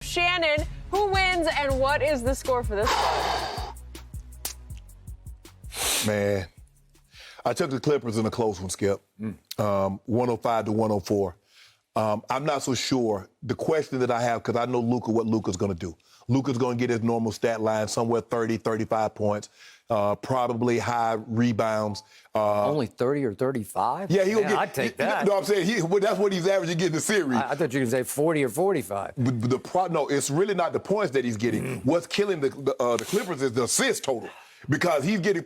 Shannon, who wins and what is the score for this one? Man, I took the Clippers in a close one, Skip. 105 to 104. I'm not so sure. The question that I have, because I know Luka, what Luka's going to do. Luka's going to get his normal stat line, somewhere 30, 35 points, probably high rebounds. Only 30 or 35? Yeah, he'll get. I'd take that. No, I'm saying that's what he's averaging getting the series. I thought you were going to say 40 or 45. No, it's really not the points that he's getting. What's killing the Clippers is the assist total. Because he's getting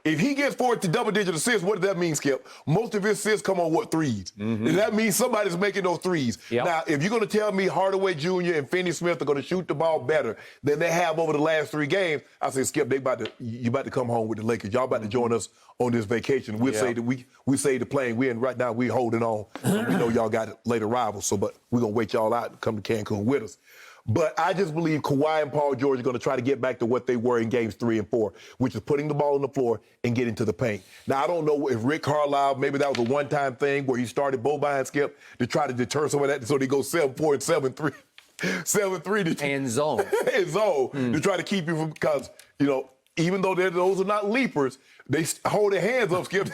if he gets 4 to double-digit assists, what does that mean, Skip? Most of his assists come on what, threes? And that means somebody's making those threes. Yep. Now, if you're going to tell me Hardaway Jr. and Finney-Smith are going to shoot the ball better than they have over the last 3 games, I say, Skip, you about to come home with the Lakers. Y'all about to join us on this vacation. We'll say that we say the plane. Right now we holding on. We know y'all got later rivals, but we're going to wait y'all out and come to Cancun with us. But I just believe Kawhi and Paul George are going to try to get back to what they were in games 3 and 4, which is putting the ball on the floor and getting to the paint. Now, I don't know if Rick Carlisle, maybe that was a one-time thing where he started Boban, Skip, to try to deter some of that so they go 7-4 and 7-3. 7-3 and zone. And zone to try to keep you from, because, even though those are not leapers, they hold their hands up, Skip.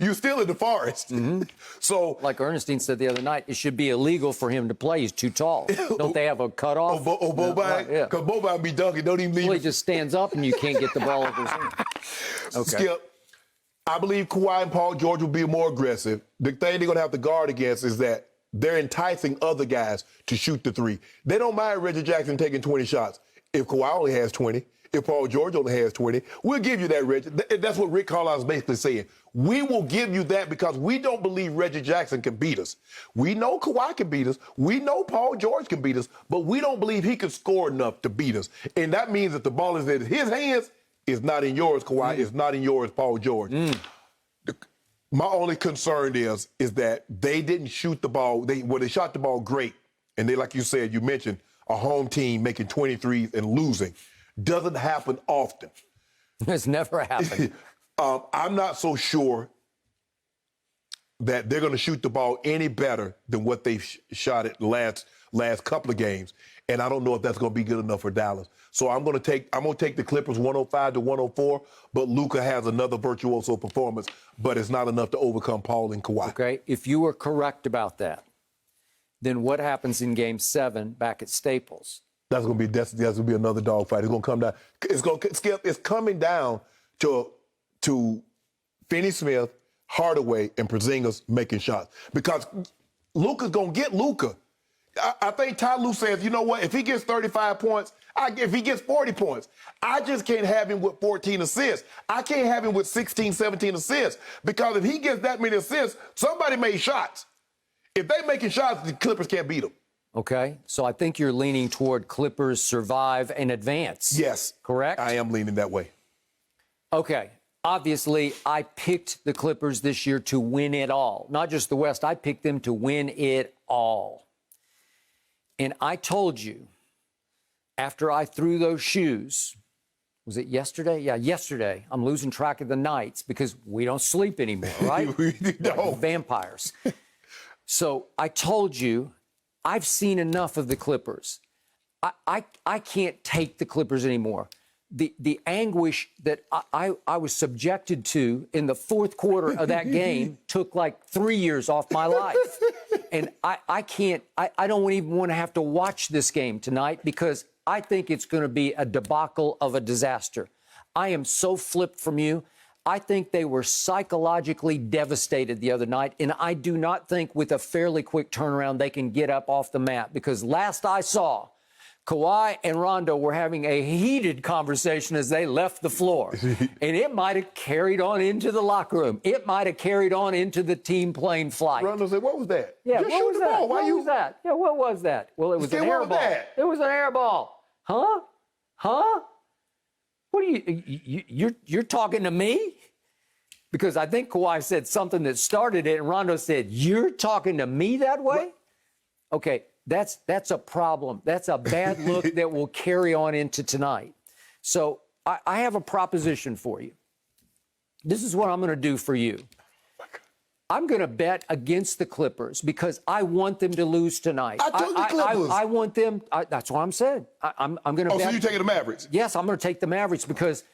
You're still in the forest. So, like Ernestine said the other night, it should be illegal for him to play. He's too tall. Don't they have a cutoff? Boban? Yeah. Because Boban be dunking, don't even leave. Well, he just stands up and you can't get the ball over his hand. Okay. Skip, I believe Kawhi and Paul George will be more aggressive. The thing they're going to have to guard against is that they're enticing other guys to shoot the three. They don't mind Reggie Jackson taking 20 shots. If Kawhi only has 20, if Paul George only has 20, we'll give you that, Reggie. That's what Rick Carlisle is basically saying. We will give you that because we don't believe Reggie Jackson can beat us. We know Kawhi can beat us. We know Paul George can beat us, but we don't believe he can score enough to beat us. And that means that the ball is in his hands. It's not in yours, Kawhi. It's not in yours, Paul George. My only concern is that they didn't shoot the ball. They shot the ball great. And they, like you said, you mentioned a home team making 23s and losing. Doesn't happen often. It's never happened. I'm not so sure that they're going to shoot the ball any better than what they've shot it last couple of games. And I don't know if that's going to be good enough for Dallas. So I'm going to take the Clippers 105 to 104, but Luka has another virtuoso performance, but it's not enough to overcome Paul and Kawhi. Okay, if you were correct about that, then what happens in Game 7 back at Staples? That's gonna be another dogfight. It's gonna come down. It's coming down to Finney-Smith, Hardaway, and Porzingis making shots because Luka's gonna get Luka. I think Ty Lue says, you know what? If he gets 35 points, if he gets 40 points, I just can't have him with 14 assists. I can't have him with 16, 17 assists because if he gets that many assists, somebody made shots. If they making shots, the Clippers can't beat them. Okay, so I think you're leaning toward Clippers survive and advance. Yes. Correct? I am leaning that way. Okay, obviously I picked the Clippers this year to win it all. Not just the West, I picked them to win it all. And I told you, after I threw those shoes, was it yesterday? Yeah, yesterday. I'm losing track of the nights because we don't sleep anymore, right? We don't. Like vampires. So I told you, I've seen enough of the Clippers. I can't take the Clippers anymore. The anguish that I was subjected to in the fourth quarter of that game took like 3 years off my life. And I don't even want to have to watch this game tonight because I think it's going to be a debacle of a disaster. I am so flipped from you. I think they were psychologically devastated the other night, and I do not think with a fairly quick turnaround they can get up off the mat because last I saw, Kawhi and Rondo were having a heated conversation as they left the floor, and it might have carried on into the locker room. It might have carried on into the team plane flight. Rondo said, what was that? Yeah, Just what shoot was the that? ball. What was that? Yeah, what was that? Well, it was an air ball. It was an air ball. Huh? Huh? What are you're talking to me? Because I think Kawhi said something that started it, and Rondo said, "You're talking to me that way?" What? Okay, that's a problem. That's a bad look that will carry on into tonight. So I have a proposition for you. This is what I'm going to do for you. I'm going to bet against the Clippers because I want them to lose tonight. I took the Clippers. I want them. That's what I'm saying. I'm going to bet. So you're taking the Mavericks? Yes, I'm going to take the Mavericks because,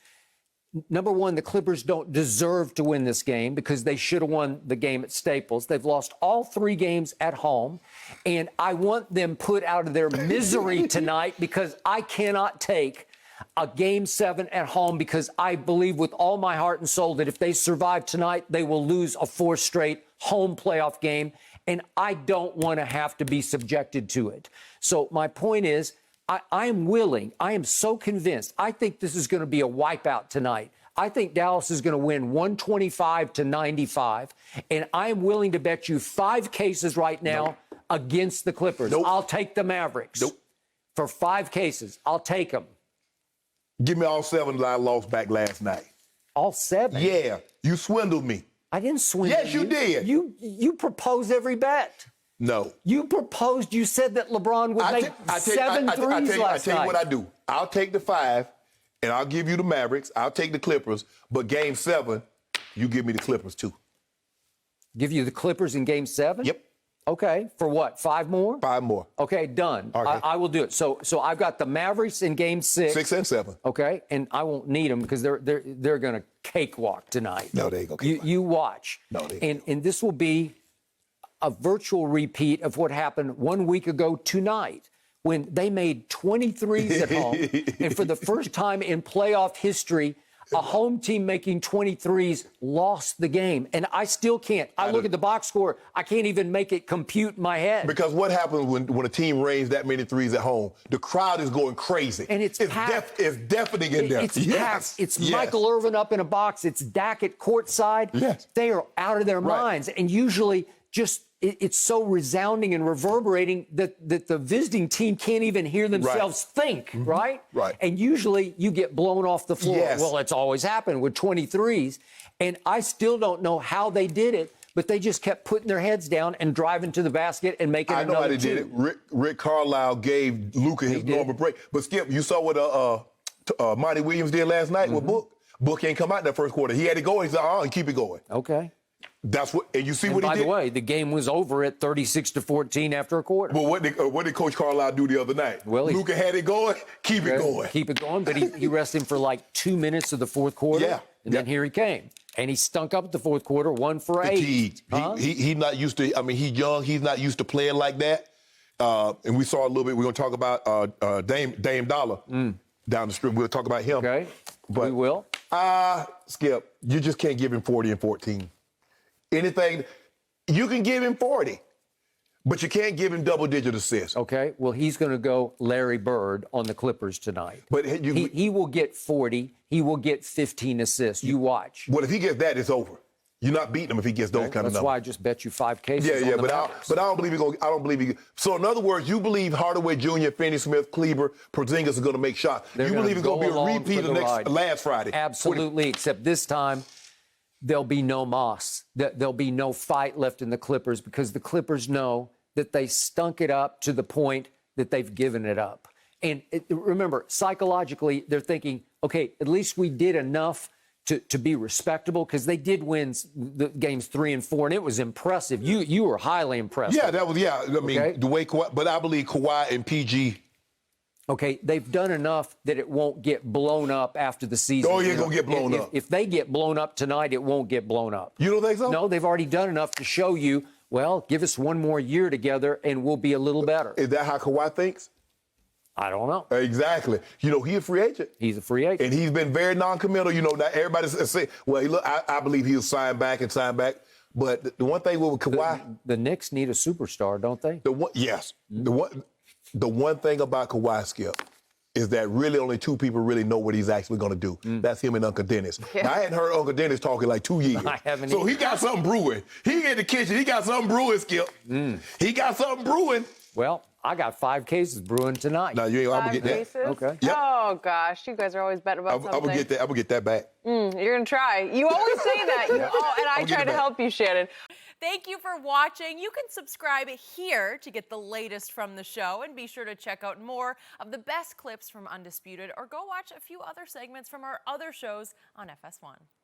number one, the Clippers don't deserve to win this game because they should have won the game at Staples. They've lost all 3 games at home, and I want them put out of their misery tonight because I cannot take a Game 7 at home because I believe with all my heart and soul that if they survive tonight, they will lose a 4th straight home playoff game, and I don't want to have to be subjected to it. So my point is, I am willing, I am so convinced, I think this is going to be a wipeout tonight. I think Dallas is going to win 125-95, and I am willing to bet you 5 cases right now against the Clippers. I'll take the Mavericks. For 5 cases, I'll take them. Give me all 7 that I lost back last night. All 7? Yeah, you swindled me. I didn't swindle you. Yes, you did. You proposed every bet. No. You proposed, you said that LeBron would make 7 threes last night. I tell you what I do. I'll take the 5, and I'll give you the Mavericks. I'll take the Clippers, but Game 7, you give me the Clippers too. Give you the Clippers in Game 7? Yep. Okay, for what, 5 more? 5 more. Okay, done. Okay. I will do it. So I've got the Mavericks in Game 6. 6 and 7. Okay, and I won't need them because they're going to cakewalk tonight. No, they ain't gonna cakewalk. You watch. No, they ain't. And this will be a virtual repeat of what happened 1 week ago tonight when they made 23s at home. And for the first time in playoff history, a home team making 23s lost the game. And I still can't. I look at the box score. I can't even make it compute in my head. Because what happens when a team rains that many threes at home? The crowd is going crazy. And it's packed. It's deafening in there. It's yes. packed. It's yes. Michael Irvin up in a box. It's Dak at courtside. Yes. They are out of their minds. And usually just it's so resounding and reverberating that the visiting team can't even hear themselves think, right? Right. And usually you get blown off the floor. Yes. Well, it's always happened with 23s. And I still don't know how they did it, but they just kept putting their heads down and driving to the basket and making I know another how they did it. Rick Carlisle gave Luka his normal break. But Skip, you saw what Monty Williams did last night with Book. Book ain't come out in that first quarter. He had to go. He said, and keep it going. Okay. That's what, and you see what he did. By the way, the game was over at 36-14 after a quarter. Well, what did Coach Carlisle do the other night? Well, Luka had it going, keep it going. Keep it going, but he rested him for like 2 minutes of the fourth quarter. Yeah. And then here he came. And he stunk up the fourth quarter, 1 for 8. He's not used to, I mean, he's young. He's not used to playing like that. And we saw a little bit, we're going to talk about Dame Dollar down the street. We'll talk about him. Okay, but, we will. Skip, you just can't give him 40 and 14. Anything, you can give him 40, but you can't give him double-digit assists. Okay, well, he's going to go Larry Bird on the Clippers tonight. But he will get 40. He will get 15 assists. You watch. Well, if he gets that, it's over. You're not beating him if he gets those kind of numbers. That's why I just bet you 5 cases. Yeah, but I don't believe he. So in other words, you believe Hardaway Jr., Finney-Smith, Kleber, Porzingis are going to make shots. You believe it's going to be a repeat of last Friday. Absolutely, except this time there'll be no moss. There'll be no fight left in the Clippers because the Clippers know that they stunk it up to the point that they've given it up. And remember, psychologically, they're thinking, okay, at least we did enough to be respectable because they did win the games 3 and 4, and it was impressive. You were highly impressed. Yeah, that was, I mean, the way Kawhi, but I believe Kawhi and PG. Okay, they've done enough that it won't get blown up after the season. Oh, you're going to get blown up. If they get blown up tonight, it won't get blown up. You don't think so? No, they've already done enough to show you, well, give us 1 more year together and we'll be a little better. Is that how Kawhi thinks? I don't know. Exactly. He's a free agent. He's a free agent. And he's been very non-committal. That everybody's saying, well, look, I believe he'll sign back. But the one thing with Kawhi. The Knicks need a superstar, don't they? Yes. The one thing about Kawhi, Skip, is that really only 2 people really know what he's actually going to do. That's him and Uncle Dennis. Yeah. Now, I hadn't heard Uncle Dennis talking like 2 years. I haven't So either. he got something brewing. He in the kitchen. He got something brewing, Skip. He got something brewing. Well, I got 5 cases brewing tonight. No, you ain't. I'm going to get that. Cases? Okay. Yep. Oh, gosh. You guys are always betting about something. I'm going to get that back. You're going to try. You always say that. And I try to help you, Shannon. Thank you for watching. You can subscribe here to get the latest from the show, and be sure to check out more of the best clips from Undisputed, or go watch a few other segments from our other shows on FS1.